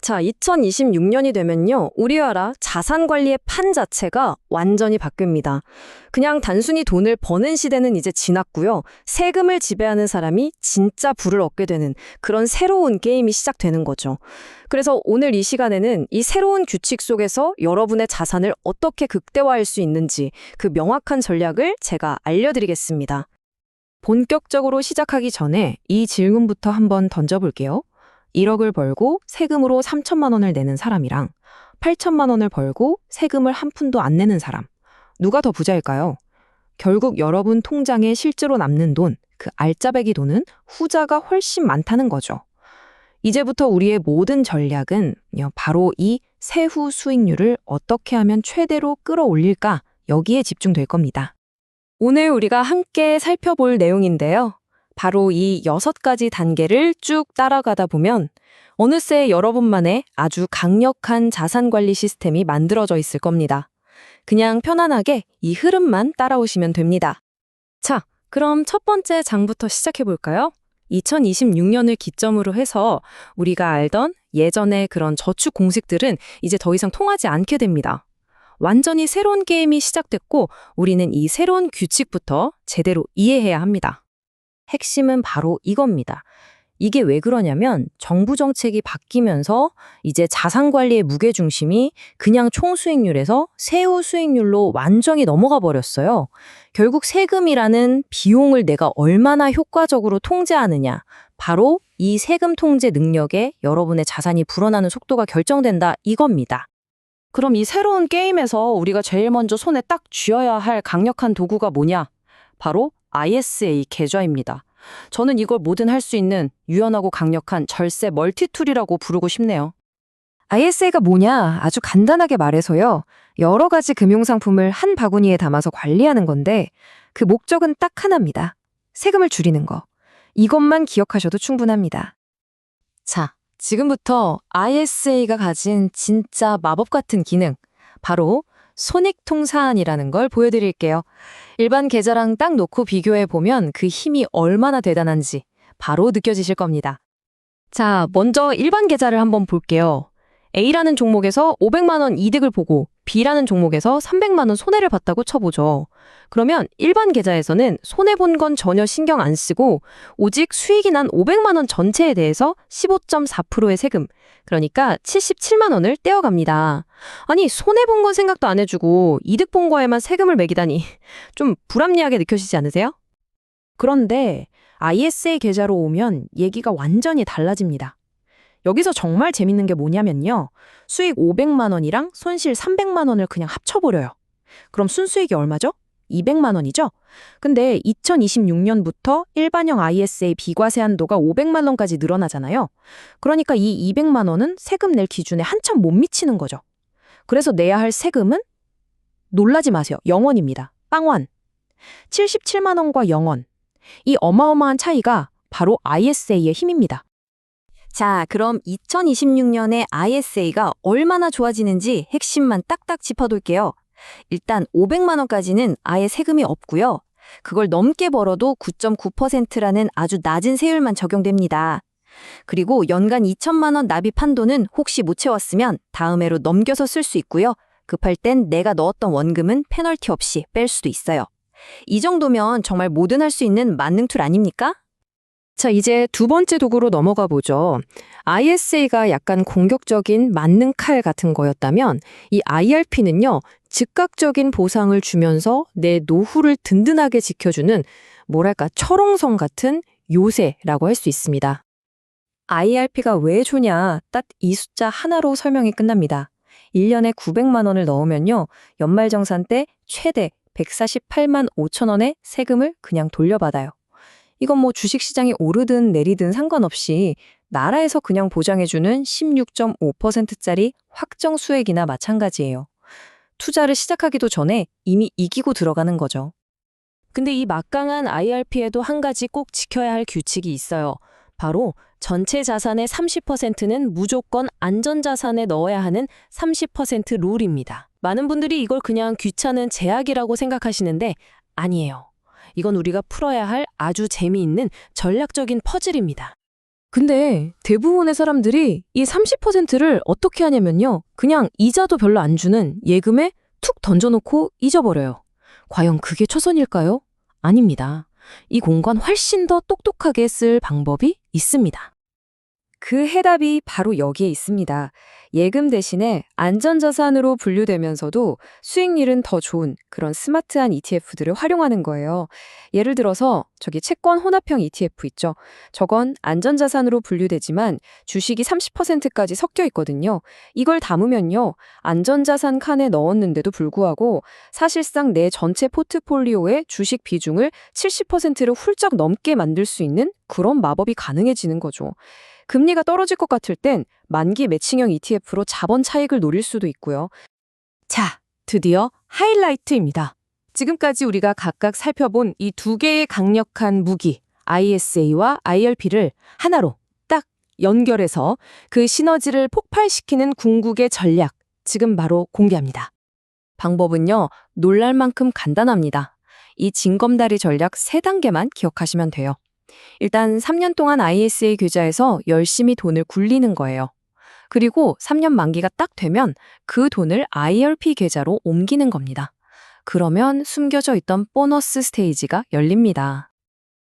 자, 2026년이 되면요. 우리나라 자산 관리의 판 자체가 완전히 바뀝니다. 그냥 단순히 돈을 버는 시대는 이제 지났고요. 세금을 지배하는 사람이 진짜 부를 얻게 되는 그런 새로운 게임이 시작되는 거죠. 그래서 오늘 이 시간에는 이 새로운 규칙 속에서 여러분의 자산을 어떻게 극대화할 수 있는지 그 명확한 전략을 제가 알려드리겠습니다. 본격적으로 시작하기 전에 이 질문부터 한번 던져볼게요. 1억을 벌고 세금으로 3천만 원을 내는 사람이랑 8천만 원을 벌고 세금을 한 푼도 안 내는 사람. 누가 더 부자일까요? 결국 여러분 통장에 실제로 남는 돈, 그 알짜배기 돈은 후자가 훨씬 많다는 거죠. 이제부터 우리의 모든 전략은 바로 이 세후 수익률을 어떻게 하면 최대로 끌어올릴까 여기에 집중될 겁니다. 오늘 우리가 함께 살펴볼 내용인데요. 바로 이 6가지 단계를 쭉 따라가다 보면 어느새 여러분만의 아주 강력한 자산관리 시스템이 만들어져 있을 겁니다. 그냥 편안하게 이 흐름만 따라오시면 됩니다. 자, 그럼 첫 번째 장부터 시작해 볼까요? 2026년을 기점으로 해서 우리가 알던 예전의 그런 저축 공식들은 이제 더 이상 통하지 않게 됩니다. 완전히 새로운 게임이 시작됐고 우리는 이 새로운 규칙부터 제대로 이해해야 합니다. 핵심은 바로 이겁니다. 이게 왜 그러냐면 정부 정책이 바뀌면서 이제 자산관리의 무게중심이 그냥 총수익률에서 세후 수익률로 완전히 넘어가 버렸어요. 결국 세금이라는 비용을 내가 얼마나 효과적으로 통제하느냐, 바로 이 세금 통제 능력에 여러분의 자산이 불어나는 속도가 결정된다 이겁니다. 그럼 이 새로운 게임에서 우리가 제일 먼저 손에 딱 쥐어야 할 강력한 도구가 뭐냐? 바로 ISA 계좌입니다. 저는 이걸 뭐든 할 수 있는 유연하고 강력한 절세 멀티툴이라고 부르고 싶네요. ISA가 뭐냐? 아주 간단하게 말해서요. 여러 가지 금융상품을 한 바구니에 담아서 관리하는 건데 그 목적은 딱 하나입니다. 세금을 줄이는 거. 이것만 기억하셔도 충분합니다. 자, 지금부터 ISA가 가진 진짜 마법 같은 기능, 바로 손익통산이라는 걸 보여드릴게요. 일반 계좌랑 딱 놓고 비교해보면 그 힘이 얼마나 대단한지 바로 느껴지실 겁니다. 자, 먼저 일반 계좌를 한번 볼게요. A라는 종목에서 500만 원 이득을 보고 B라는 종목에서 300만 원 손해를 봤다고 쳐보죠. 그러면 일반 계좌에서는 손해본 건 전혀 신경 안 쓰고 오직 수익이 난 500만 원 전체에 대해서 15.4%의 세금, 그러니까 77만 원을 떼어갑니다. 아니, 손해본 건 생각도 안 해주고 이득 본 거에만 세금을 매기다니 좀 불합리하게 느껴지지 않으세요? 그런데 ISA 계좌로 오면 얘기가 완전히 달라집니다. 여기서 정말 재밌는 게 뭐냐면요. 수익 500만 원이랑 손실 300만 원을 그냥 합쳐버려요. 그럼 순수익이 얼마죠? 200만 원이죠? 근데 2026년부터 일반형 ISA 비과세 한도가 500만 원까지 늘어나잖아요. 그러니까 이 200만 원은 세금 낼 기준에 한참 못 미치는 거죠. 그래서 내야 할 세금은? 놀라지 마세요. 0원입니다. 빵원. 77만 원과 0원. 이 어마어마한 차이가 바로 ISA의 힘입니다. 자, 그럼 2026년에 ISA가 얼마나 좋아지는지 핵심만 딱딱 짚어둘게요. 일단 500만 원까지는 아예 세금이 없고요. 그걸 넘게 벌어도 9.9%라는 아주 낮은 세율만 적용됩니다. 그리고 연간 2천만 원 납입 한도는 혹시 못 채웠으면 다음 해로 넘겨서 쓸 수 있고요. 급할 땐 내가 넣었던 원금은 페널티 없이 뺄 수도 있어요. 이 정도면 정말 뭐든 할 수 있는 만능 툴 아닙니까? 자, 이제 두 번째 도구로 넘어가 보죠. ISA가 약간 공격적인 만능 칼 같은 거였다면 이 IRP는요, 즉각적인 보상을 주면서 내 노후를 든든하게 지켜주는 뭐랄까 철옹성 같은 요새라고 할 수 있습니다. IRP가 왜 좋냐? 딱 이 숫자 하나로 설명이 끝납니다. 1년에 900만 원을 넣으면요, 연말정산 때 최대 148만 5천 원의 세금을 그냥 돌려받아요. 이건 뭐 주식시장이 오르든 내리든 상관없이 나라에서 그냥 보장해주는 16.5%짜리 확정 수익이나 마찬가지예요. 투자를 시작하기도 전에 이미 이기고 들어가는 거죠. 근데 이 막강한 IRP에도 한 가지 꼭 지켜야 할 규칙이 있어요. 바로 전체 자산의 30%는 무조건 안전자산에 넣어야 하는 30% 룰입니다. 많은 분들이 이걸 그냥 귀찮은 제약이라고 생각하시는데 아니에요. 이건 우리가 풀어야 할 아주 재미있는 전략적인 퍼즐입니다. 근데 대부분의 사람들이 이 30%를 어떻게 하냐면요. 그냥 이자도 별로 안 주는 예금에 툭 던져놓고 잊어버려요. 과연 그게 최선일까요? 아닙니다. 이 공간 훨씬 더 똑똑하게 쓸 방법이 있습니다. 그 해답이 바로 여기에 있습니다. 예금 대신에 안전자산으로 분류되면서도 수익률은 더 좋은 그런 스마트한 ETF들을 활용하는 거예요. 예를 들어서 저기 채권 혼합형 ETF 있죠. 저건 안전자산으로 분류되지만 주식이 30%까지 섞여 있거든요. 이걸 담으면요. 안전자산 칸에 넣었는데도 불구하고 사실상 내 전체 포트폴리오의 주식 비중을 70%를 훌쩍 넘게 만들 수 있는 그런 마법이 가능해지는 거죠. 금리가 떨어질 것 같을 땐 만기 매칭형 ETF로 자본 차익을 노릴 수도 있고요. 자, 드디어 하이라이트입니다. 지금까지 우리가 각각 살펴본 이 두 개의 강력한 무기, ISA와 IRP를 하나로 딱 연결해서 그 시너지를 폭발시키는 궁극의 전략, 지금 바로 공개합니다. 방법은요, 놀랄 만큼 간단합니다. 이 징검다리 전략 3단계만 기억하시면 돼요. 일단 3년 동안 ISA 계좌에서 열심히 돈을 굴리는 거예요. 그리고 3년 만기가 딱 되면 그 돈을 IRP 계좌로 옮기는 겁니다. 그러면 숨겨져 있던 보너스 스테이지가 열립니다.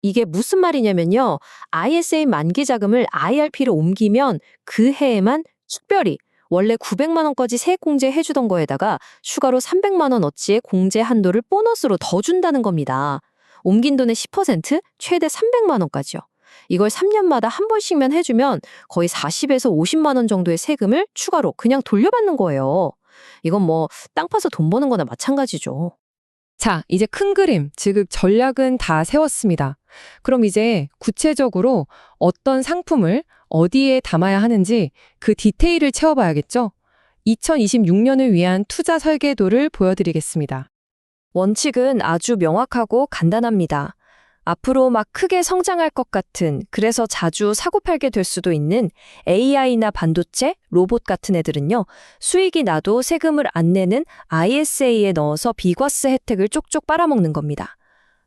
이게 무슨 말이냐면요. ISA 만기 자금을 IRP로 옮기면 그 해에만 특별히 원래 900만 원까지 세액 공제 해주던 거에다가 추가로 300만 원 어치의 공제 한도를 보너스로 더 준다는 겁니다. 옮긴 돈의 10%, 최대 300만 원까지요. 이걸 3년마다 한 번씩만 해주면 거의 40에서 50만 원 정도의 세금을 추가로 그냥 돌려받는 거예요. 이건 뭐 땅 파서 돈 버는 거나 마찬가지죠. 자, 이제 큰 그림, 즉 전략은 다 세웠습니다. 그럼 이제 구체적으로 어떤 상품을 어디에 담아야 하는지 그 디테일을 채워봐야겠죠? 2026년을 위한 투자 설계도를 보여드리겠습니다. 원칙은 아주 명확하고 간단합니다. 앞으로 막 크게 성장할 것 같은, 그래서 자주 사고팔게 될 수도 있는 AI나 반도체, 로봇 같은 애들은요, 수익이 나도 세금을 안 내는 ISA에 넣어서 비과세 혜택을 쪽쪽 빨아먹는 겁니다.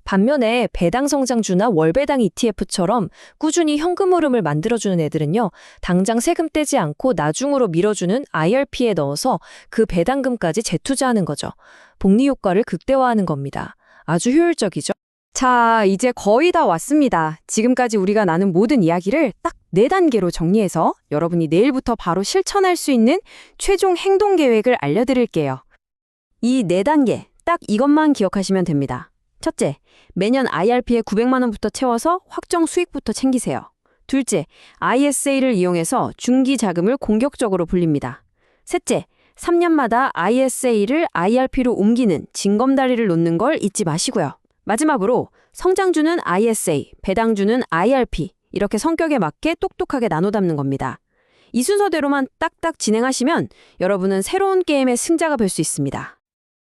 반면에 배당 성장주나 월배당 ETF처럼 꾸준히 현금 흐름을 만들어주는 애들은요, 당장 세금 떼지 않고 나중으로 밀어주는 IRP에 넣어서 그 배당금까지 재투자하는 거죠. 복리 효과를 극대화하는 겁니다. 아주 효율적이죠. 자, 이제 거의 다 왔습니다. 지금까지 우리가 나눈 모든 이야기를 딱 4단계로 정리해서 여러분이 내일부터 바로 실천할 수 있는 최종 행동 계획을 알려드릴게요. 이 4단계, 딱 이것만 기억하시면 됩니다. 첫째, 매년 IRP에 900만 원부터 채워서 확정 수익부터 챙기세요. 둘째, ISA를 이용해서 중기 자금을 공격적으로 불립니다. 셋째, 3년마다 ISA를 IRP로 옮기는 징검다리를 놓는 걸 잊지 마시고요. 마지막으로 성장주는 ISA, 배당주는 IRP, 이렇게 성격에 맞게 똑똑하게 나눠 담는 겁니다. 이 순서대로만 딱딱 진행하시면 여러분은 새로운 게임의 승자가 될 수 있습니다.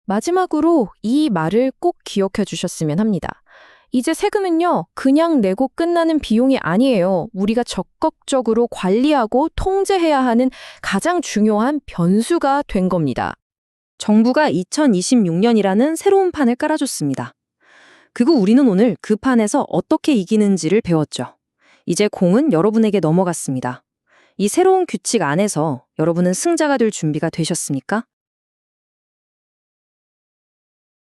마지막으로 이 말을 꼭 기억해 주셨으면 합니다. 이제 세금은요, 그냥 내고 끝나는 비용이 아니에요. 우리가 적극적으로 관리하고 통제해야 하는 가장 중요한 변수가 된 겁니다. 정부가 2026년이라는 새로운 판을 깔아줬습니다. 그리고 우리는 오늘 그 판에서 어떻게 이기는지를 배웠죠. 이제 공은 여러분에게 넘어갔습니다. 이 새로운 규칙 안에서 여러분은 승자가 될 준비가 되셨습니까?